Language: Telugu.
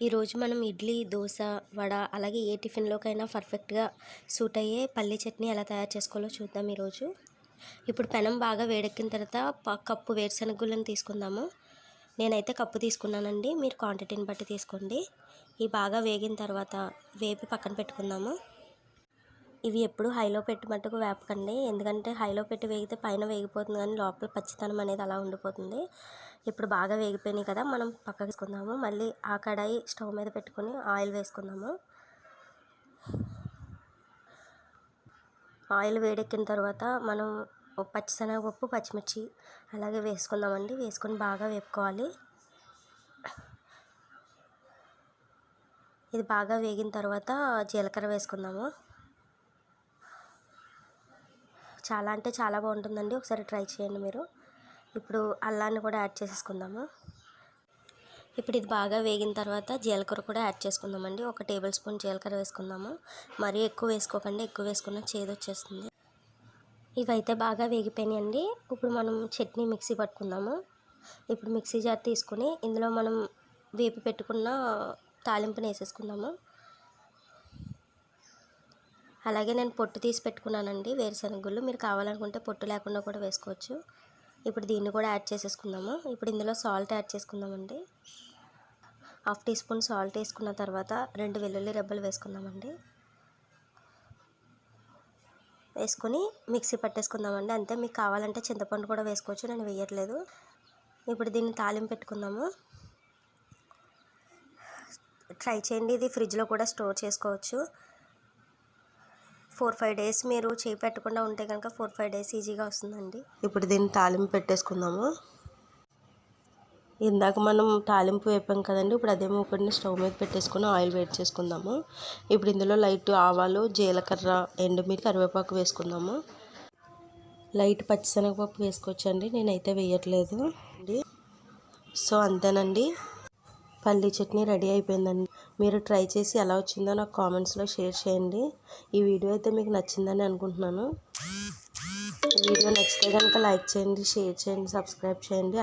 ఈరోజు మనం ఇడ్లీ, దోశ, వడ అలాగే ఏ టిఫిన్‌లోకైనా పర్ఫెక్ట్‌గా సూట్ అయ్యే పల్లీ చట్నీ ఎలా తయారు చేసుకోవాలో చూద్దాం ఈరోజు. ఇప్పుడు పెనం బాగా వేడెక్కిన తర్వాత కప్పు వేరుశనగ గుళ్ళను తీసుకుందాము. నేనైతే కప్పు తీసుకున్నానండి. మీరు క్వాంటిటీని బట్టి తీసుకోండి. ఇవి బాగా వేగిన తర్వాత వేపి పక్కన పెట్టుకుందాము. ఇవి ఎప్పుడు హైలో పెట్టి మట్టుకు వేపకండి, ఎందుకంటే హైలో పెట్టి వేగితే పైన వేగిపోతుంది కానీ లోపల పచ్చితనం అనేది అలా ఉండిపోతుంది. ఇప్పుడు బాగా వేగిపోయినాయి కదా, మనం పక్కకు తీసుకుందాము. మళ్ళీ ఆ కడాయి స్టవ్ మీద పెట్టుకొని ఆయిల్ వేసుకుందాము. ఆయిల్ వేడెక్కిన తర్వాత మనం పచ్చిశనగపప్పు, పచ్చిమిర్చి అలాగే వేసుకుందామండి. వేసుకొని బాగా వేపుకోవాలి. ఇది బాగా వేగిన తర్వాత జీలకర్ర వేసుకుందాము. చాలా అంటే చాలా బాగుంటుందండి, ఒకసారి ట్రై చేయండి మీరు. ఇప్పుడు అల్లాన్ని కూడా యాడ్ చేసేసుకుందాము. ఇప్పుడు ఇది బాగా వేగిన తర్వాత జీలకర్ర కూడా యాడ్ చేసుకుందామండి. 1 టేబుల్ స్పూన్ జీలకర్ర వేసుకుందాము. మరీ ఎక్కువ వేసుకోకండి, ఎక్కువ వేసుకున్న చేదు వచ్చేస్తుంది. ఇవైతే బాగా వేగిపోయినాయండి. ఇప్పుడు మనం చట్నీ మిక్సీ పట్టుకుందాము. ఇప్పుడు మిక్సీ జార్ తీసుకుని ఇందులో మనం వేపి పెట్టుకున్న తాలింపుని వేసేసుకుందాము. అలాగే నేను పొట్టు తీసి పెట్టుకున్నానండి వేరుశనగ గుళ్ళు. మీరు కావాలనుకుంటే పొట్టు లేకుండా కూడా వేసుకోవచ్చు. ఇప్పుడు దీన్ని కూడా యాడ్ చేసేసుకుందాము. ఇప్పుడు ఇందులో సాల్ట్ యాడ్ చేసుకుందామండి. 1/2 టీ స్పూన్ సాల్ట్ వేసుకున్న తర్వాత 2 వెల్లుల్లి రెబ్బలు వేసుకుందామండి. వేసుకొని మిక్సీ పట్టేసుకుందామండి. అంతే, మీకు కావాలంటే చింతపండు కూడా వేసుకోవచ్చు, నేను వేయట్లేదు. ఇప్పుడు దీన్ని తాలింపు పెట్టుకుందాము. ట్రై చేయండి, ఇది ఫ్రిడ్జ్లో కూడా స్టోర్ చేసుకోవచ్చు. 4-5 డేస్ మీరు చేయి పెట్టకుండా ఉంటే కనుక 4-5 డేస్ ఈజీగా వస్తుందండి. ఇప్పుడు దీన్ని తాలింపు పెట్టేసుకుందాము. ఇందాక మనం తాలింపు వేపాం కదండి, ఇప్పుడు అదే మూకుడిని స్టవ్ మీద పెట్టేసుకుని ఆయిల్ వేడి చేసుకుందాము. ఇప్పుడు ఇందులో లైట్ ఆవాలు, జీలకర్ర, ఎండుమిర్చి, కరివేపాకు వేసుకుందాము. లైట్ పచ్చిశనగపప్పు వేసుకోవచ్చండి, నేనైతే వేయట్లేదు. సో అంతేనండి, పల్లీ చట్నీ రెడీ అయిపోయిందండి. మీరు ట్రై చేసి ఎలా వచ్చిందో నాకు కామెంట్స్లో షేర్ చేయండి. ఈ వీడియో అయితే మీకు నచ్చిందని అనుకుంటున్నాను. ఈ వీడియో నచ్చితే కనుక లైక్ చేయండి, షేర్ చేయండి, సబ్స్క్రైబ్ చేయండి.